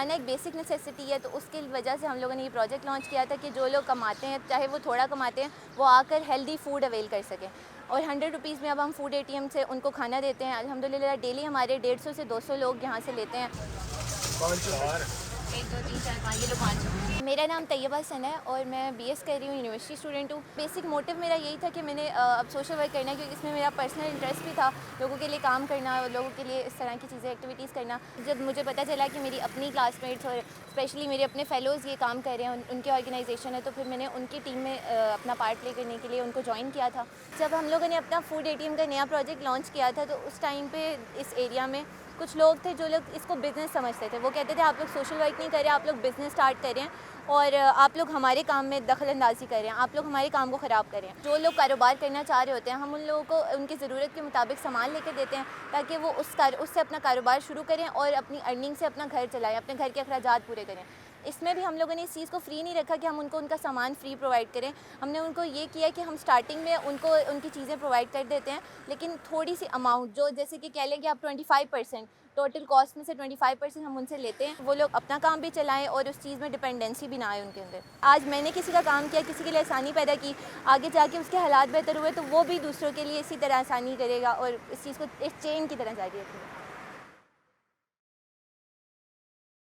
खाना एक basic necessity है, तो उसकी वजह से हम लोगों ने ये प्रोजेक्ट लॉन्च किया था कि जो लोग कमाते हैं, चाहे वो थोड़ा कमाते हैं, वो आकर हेल्दी फूड अवेल कर सकें। और 100 रुपीज़ में अब हम फूड एटीएम से उनको खाना देते हैं। अल्हम्दुलिल्लाह डेली हमारे 150 से 200 लोग यहाँ से लेते हैं। 1 2 3 4 5 ये लो 5। मेरा नाम तैयबा हसन है और मैं बीएस कर रही हूँ, यूनिवर्सिटी स्टूडेंट हूँ। बेसिक मोटिव मेरा यही था कि मैंने अब सोशल वर्क करना है, क्योंकि इसमें मेरा पर्सनल इंटरेस्ट भी था, लोगों के लिए काम करना और लोगों के लिए इस तरह की चीज़ें एक्टिविटीज़ करना। जब मुझे पता चला कि मेरी अपनी क्लासमेट्स और स्पेशली मेरे अपने फेलोज़ ये काम कर रहे हैं, उनकी ऑर्गेनाइजेशन है, तो फिर मैंने उनकी टीम में अपना पार्ट प्ले करने के लिए उनको ज्वाइन किया था। जब हम लोगों ने अपना फूड एटीएम का नया प्रोजेक्ट लॉन्च किया था, तो उस टाइम पे इस एरिया में कुछ लोग थे जो लोग इसको बिज़नेस समझते थे। वो कहते थे आप लोग सोशल वर्क नहीं कर रहे, आप लोग बिज़नेस स्टार्ट कर रहे हैं और आप लोग हमारे काम में दखल अंदाज़ी कर रहे हैं, आप लोग हमारे काम को ख़राब कर रहे हैं। जो लोग कारोबार करना चाह रहे होते हैं, हम उन लोगों को उनकी ज़रूरत के मुताबिक सामान लेकर देते हैं, ताकि वो उससे अपना कारोबार शुरू करें और अपनी अर्निंग से अपना घर चलाएं, अपने घर के अखराजात पूरे करें। इसमें भी हम लोगों ने इस चीज़ को फ्री नहीं रखा कि हम उनको उनका सामान फ्री प्रोवाइड करें। हमने उनको ये किया कि हम स्टार्टिंग में उनको उनकी चीज़ें प्रोवाइड कर देते हैं, लेकिन थोड़ी सी अमाउंट, जो जैसे कि कह लें कि आप 25% टोटल कॉस्ट में से 25% हम उनसे लेते हैं। वो लोग अपना काम भी चलाएं और उस चीज़ में डिपेंडेंसी भी ना आए उनके अंदर। आज मैंने किसी का काम किया, किसी के लिए आसानी पैदा की, आगे जाके उसके हालात बेहतर हुए, तो वो भी दूसरों के लिए इसी तरह आसानी करेगा और इस चीज़ को एक चेन की तरह जारी रखेगा।